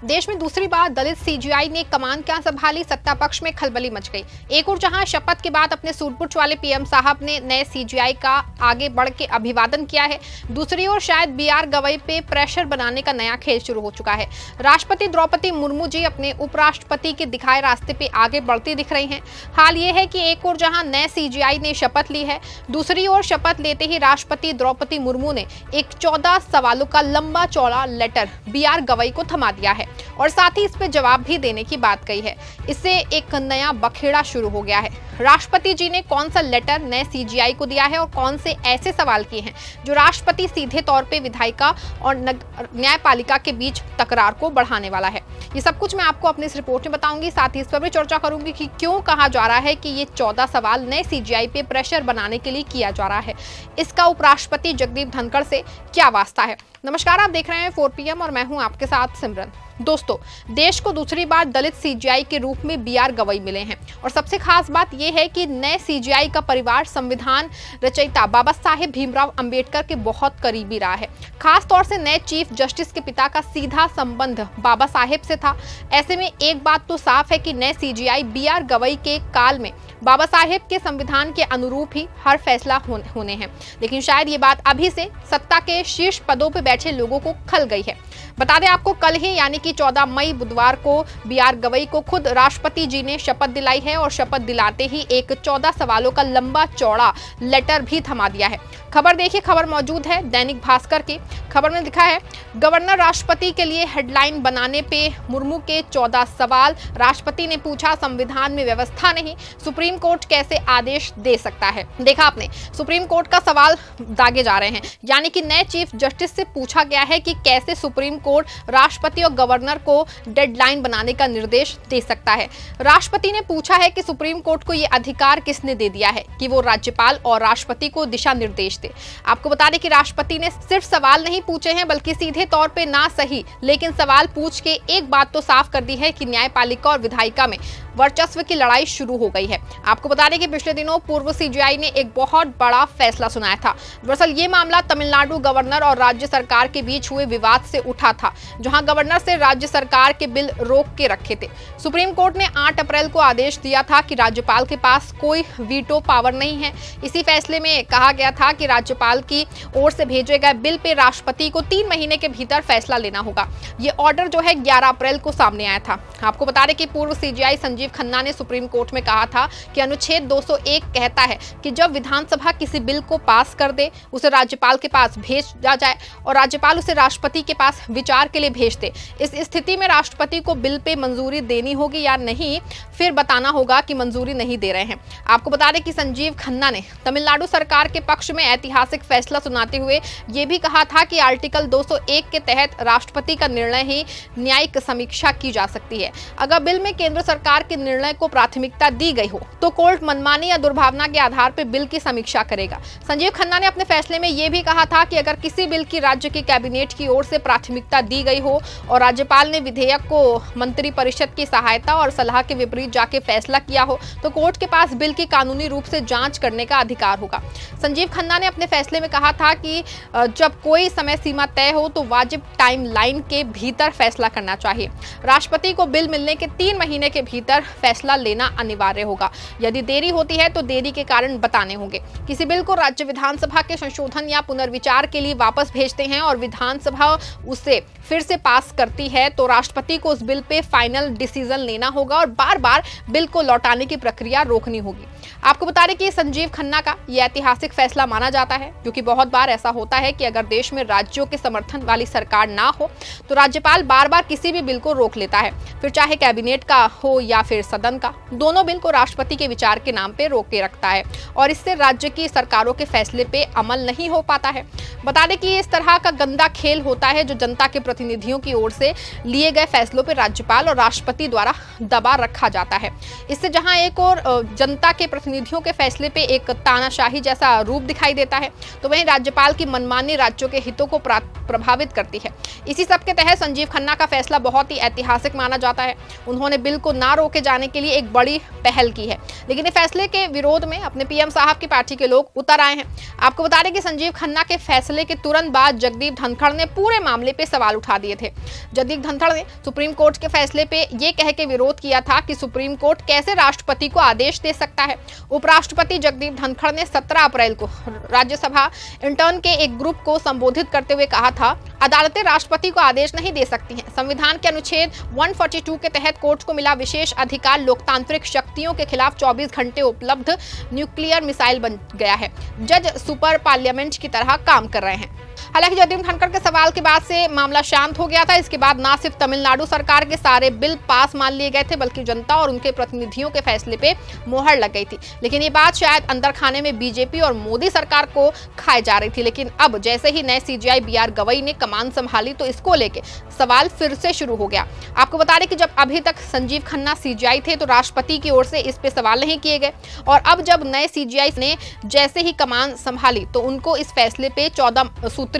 देश में दूसरी बार दलित सीजीआई ने कमान क्या संभाली, सत्ता पक्ष में खलबली मच गई। एक और जहां शपथ के बाद अपने सूटबूट वाले पीएम साहब ने नए सीजीआई का आगे बढ़ के अभिवादन किया है, दूसरी ओर शायद बीआर गवई पे प्रेशर बनाने का नया खेल शुरू हो चुका है। राष्ट्रपति द्रौपदी मुर्मू जी अपने उपराष्ट्रपति के दिखाए रास्ते पे आगे बढ़ती दिख रही हैं। हाल ये है कि एक और जहां नए सीजीआई ने शपथ ली है, दूसरी ओर शपथ लेते ही राष्ट्रपति द्रौपदी मुर्मू ने एक 14 सवालों का लंबा चौड़ा लेटर बीआर गवई को थमा दिया है और साथ ही इस पे जवाब भी देने की बात कही है। इससे एक नया बखेड़ा शुरू हो गया है। राष्ट्रपति जी ने कौन सा लेटर नए सीजीआई को दिया है और कौन से ऐसे सवाल किए हैं जो राष्ट्रपति सीधे तौर पे विधायिका और न्यायपालिका के बीच तकरार को बढ़ाने वाला है। ये सब कुछ मैं आपको अपनी इस रिपोर्ट में बताऊंगी, साथ ही इस पर भी चर्चा करूंगी कि क्यों कहा जा रहा है कि ये 14 सवाल नए सीजीआई पे प्रेशर बनाने के लिए किया जा रहा है। इसका उपराष्ट्रपति जगदीप धनखड़ से क्या वास्ता है। नमस्कार, आप देख रहे हैं 4 PM और मैं हूं आपके साथ सिमरन। दोस्तों, देश को दूसरी बार दलित सीजीआई के रूप में बीआर गवई मिले हैं और सबसे खास बात यह है कि नए सीजीआई का परिवार संविधान रचयिता बाबा साहेब भीमराव अंबेडकर के बहुत करीबी रहा है। खास तौर से नए चीफ जस्टिस के पिता का सीधा संबंध बाबा साहेब से था। ऐसे में एक बात तो साफ है कि नए सीजीआई बीआर गवई के काल में बाबा साहेब के संविधान के अनुरूप ही हर फैसला होने हैं। लेकिन शायद ये बात अभी से सत्ता के शीर्ष पदों पर बैठे लोगों को खल गई है। बता दें आपको, कल ही यानी कि 14 मई बुधवार को बीआर गवई को खुद राष्ट्रपति जी ने शपथ दिलाई है और शपथ दिलाते ही एक 14 सवालों का लंबा चौड़ा लेटर भी थमा दिया है। खबर देखिए, खबर मौजूद है दैनिक भास्कर की। खबर में लिखा है, गवर्नर राष्ट्रपति के लिए हेडलाइन बनाने पे मुर्मू के 14 सवाल। राष्ट्रपति ने पूछा, संविधान में व्यवस्था नहीं, सुप्रीम कोर्ट कैसे आदेश दे सकता है। देखा आपने, सुप्रीम कोर्ट का सवाल दागे जा रहे हैं, यानी कि नए चीफ जस्टिस से पूछा गया है कि कैसे सुप्रीम कोर्ट राष्ट्रपति और गवर्नर को डेडलाइन बनाने का निर्देश दे सकता है। राष्ट्रपति ने पूछा है कि सुप्रीम कोर्ट को यह अधिकार किसने दे दिया है कि वो राज्यपाल और राष्ट्रपति को दिशा निर्देश दे। आपको बता दें कि राष्ट्रपति ने सिर्फ सवाल नहीं पूछे हैं, बल्कि सीधे तौर पे ना सही लेकिन सवाल पूछ के एक बात तो साफ कर दी है कि न्यायपालिका और विधायिका में वर्चस्व की लड़ाई शुरू हो गई है। आपको बता दें कि पिछले दिनों पूर्व सीजीआई ने एक बहुत बड़ा फैसला सुनाया था। दरअसल ये मामला तमिलनाडु गवर्नर और राज्य सरकार के बीच हुए विवाद से उठा था, जहां गवर्नर से राज्य सरकार के बिल रोक के रखे थे। सुप्रीम कोर्ट ने 8 अप्रैल को आदेश दिया था कि राज्यपाल के पास कोई वीटो पावर नहीं है। इसी फैसले में कहा गया था कि राज्यपाल की ओर से भेजे गए बिल पे राष्ट्रपति को 3 महीने के भीतर फैसला लेना होगा। ये ऑर्डर जो है 11 अप्रैल को सामने आया था। आपको बता दें कि पूर्व सीजीआई संजीव खन्ना ने सुप्रीम कोर्ट में कहा था कि अनुच्छेद 201 कहता है कि जब विधानसभा किसी बिल को पास कर दे, उसे राज्यपाल के पास भेजा जाए और राज्यपाल उसे राष्ट्रपति के पास विचार के लिए भेज दे। इस स्थिति में राष्ट्रपति को बिल पे मंजूरी देनी होगी या नहीं, फिर बताना होगा कि मंजूरी नहीं दे रहे हैं। आपको बता दें कि संजीव खन्ना ने तमिलनाडु सरकार के पक्ष में ऐतिहासिक फैसला सुनाते हुए ये भी कहा था कि आर्टिकल 201 के तहत राष्ट्रपति का निर्णय ही न्यायिक समीक्षा की जा सकती है। अगर बिल में केंद्र सरकार के निर्णय को प्राथमिकता दी गई हो तो कोर्ट मनमानी या दुर्भावना के आधार पर बिल की समीक्षा करेगा। संजीव खन्ना ने अपने फैसले में यह भी कहा था कि अगर किसी बिल की राज्य की कैबिनेट की ओर से प्राथमिकता दी गई हो और राज्यपाल ने विधेयक को मंत्रिपरिषद की सहायता और सलाह के विपरीत जाके फैसला किया हो तो कोर्ट के पास बिल की कानूनी रूप से जांच करने का अधिकार होगा। संजीव खन्ना ने अपने फैसले में कहा था कि जब कोई समय सीमा तय हो तो वाजिब टाइम लाइन के भीतर फैसला करना चाहिए। राष्ट्रपति को बिल मिलने के 3 महीने के भीतर फैसला लेना अनिवार्य होगा। यदि देरी होती है तो देरी के कारण बताने होंगे। किसी बिल को राज्य विधानसभा के संशोधन या पुनर्विचार के लिए वापस भेजते हैं और विधानसभा उसे फिर से पास करती है तो राष्ट्रपति को उस बिल पे फाइनल डिसीजन लेना होगा और बार बार बिल को लौटाने की प्रक्रिया रोकनी होगी। आपको बता दें कि संजीव खन्ना का यह ऐतिहासिक फैसला माना जाता है, क्योंकि बहुत बार ऐसा होता है कि अगर देश में राज्यों के समर्थन वाली सरकार ना हो तो राज्यपाल बार बार किसी भी बिल को रोक लेता है, फिर चाहे कैबिनेट का हो या फिर सदन का। दोनों बिल को राष्ट्रपति के विचार के नाम पे रोक के रखता है और इससे राज्य की सरकारों के फैसले पे अमल नहीं हो पाता है। बता दें कि इस तरह का गंदा खेल होता है जो जनता के प्रतिनिधियों की ओर से लिए गए फैसलों पर राज्यपाल और राष्ट्रपति द्वारा दबा रखा जाता है। इससे जहां एक और जनता के प्रतिनिधियों के फैसले पे एक तानाशाही जैसा रूप दिखाई देता है, तो वहीं राज्यपाल की मनमानी राज्यों के हितों को प्रभावित करती है। इसी सब के तहत संजीव खन्ना का फैसला बहुत ही ऐतिहासिक माना जाता है। उन्होंने बिल को ना रोके जाने के लिए एक बड़ी पहल की है, लेकिन इस फैसले के विरोध में अपने पीएम साहब की पार्टी के लोग उतर आए हैं। आपको बता दें कि संजीव खन्ना के फैसले के तुरंत बाद जगदीप धनखड़ ने पूरे मामले पे सवाल उठा दिए थे। जगदीप धनखड़ ने सुप्रीम कोर्ट के फैसले पे ये कह के विरोध किया था कि सुप्रीम कोर्ट कैसे राष्ट्रपति को आदेश दे सकता है। उपराष्ट्रपति जगदीप धनखड़ ने 17 अप्रैल को राज्यसभा इंटर्न के एक ग्रुप को संबोधित करते हुए कहा था, अदालतें राष्ट्रपति को आदेश नहीं दे सकती हैं। संविधान के अनुच्छेद 142 के तहत कोर्ट को मिला विशेष अधिकार लोकतांत्रिक शक्तियों के खिलाफ 24 घंटे उपलब्ध न्यूक्लियर मिसाइल बन गया है। जज सुपर पार्लियामेंट की तरह काम कर रहे हैं। हालांकि जगदीप धनखड़ के सवाल के बाद से मामला शांत हो गया था। इसके बाद ना सिर्फ तमिलनाडु सरकार के सारे बिल पास मान लिए गए थे, बल्कि जनता और उनके प्रतिनिधियों के फैसले पे मोहर लग गई थी। लेकिन ये बात शायद अंदर खाने में बीजेपी और मोदी सरकार को खाई जा रही थी। लेकिन अब जैसे ही नए सीजीआई बीआर गवई ने कमान संभाली तो इसको लेके सवाल फिर से शुरू हो गया। आपको बता दें कि जब अभी तक संजीव खन्ना सीजीआई थे तो राष्ट्रपति की ओर से इस पे सवाल नहीं किए गए, और अब जब नए सीजीआई ने जैसे ही कमान संभाली तो उनको इस फैसले पे 14 सूत्रीय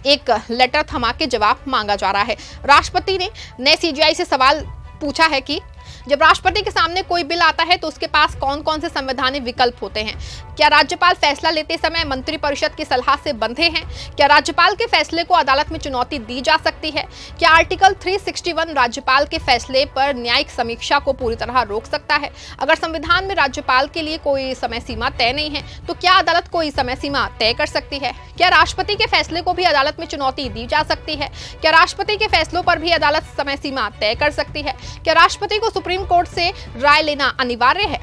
एक लेटर थमा के जवाब मांगा जा रहा है। राष्ट्रपति ने नए सीजीआई से सवाल पूछा है कि जब राष्ट्रपति के सामने कोई बिल आता है तो उसके पास कौन कौन से संवैधानिक विकल्प होते हैं? क्या राज्यपाल फैसला लेते समय मंत्रिपरिषद की सलाह से बंधे हैं? क्या राज्यपाल के फैसले को अदालत में चुनौती दी जा सकती है? क्या आर्टिकल 361 राज्यपाल के फैसले पर न्यायिक समीक्षा को पूरी तरह रोक सकता है? अगर संविधान में राज्यपाल के लिए कोई समय सीमा तय नहीं है तो क्या अदालत कोई समय सीमा तय कर सकती है? क्या राष्ट्रपति के फैसले को भी अदालत में चुनौती दी जा सकती है? क्या राष्ट्रपति के फैसलों पर भी अदालत समय सीमा तय कर सकती है? क्या राष्ट्रपति को सुप्रीम कोर्ट से राय लेना अनिवार्य है?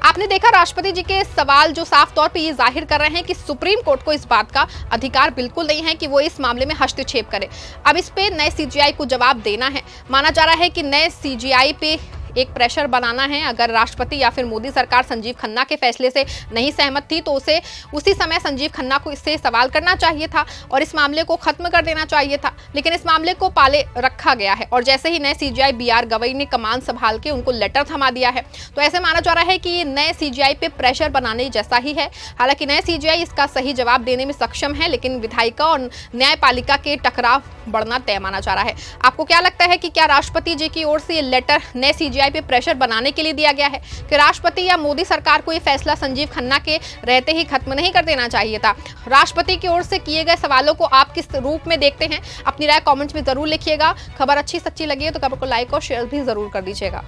आपने देखा राष्ट्रपति जी के सवाल जो साफ तौर पे ये जाहिर कर रहे हैं कि सुप्रीम कोर्ट को इस बात का अधिकार बिल्कुल नहीं है कि वो इस मामले में हस्तक्षेप करे। अब इस पे नए सीजीआई को जवाब देना है। माना जा रहा है कि नए सीजीआई पे एक प्रेशर बनाना है। अगर राष्ट्रपति या फिर मोदी सरकार संजीव खन्ना के फैसले से नहीं सहमत थी तो उसे उसी समय संजीव खन्ना को इससे सवाल करना चाहिए था और इस मामले को खत्म कर देना चाहिए था, लेकिन इस मामले को पाले रखा गया है। और जैसे ही नए सीजीआई बीआर गवई ने कमान संभाल के उनको लेटर थमा दिया है तो ऐसे माना जा रहा है कि ये नए सीजीआई पे प्रेशर बनाने जैसा ही है। हालांकि नए सीजीआई इसका सही जवाब देने में सक्षम है, लेकिन विधायिका और न्यायपालिका के टकराव बढ़ना तय माना जा रहा है। आपको क्या लगता है कि क्या राष्ट्रपति जी की ओर से ये लेटर नए सीजीआई पे प्रेशर बनाने के लिए दिया गया है कि राष्ट्रपति या मोदी सरकार को ये फैसला संजीव खन्ना के रहते ही खत्म नहीं कर देना चाहिए था? राष्ट्रपति की ओर से किए गए सवालों को आप किस रूप में देखते हैं? अपनी राय कमेंट्स में जरूर लिखिएगा। खबर अच्छी सच्ची लगी है तो खबर को लाइक और शेयर भी जरूर कर दीजिएगा।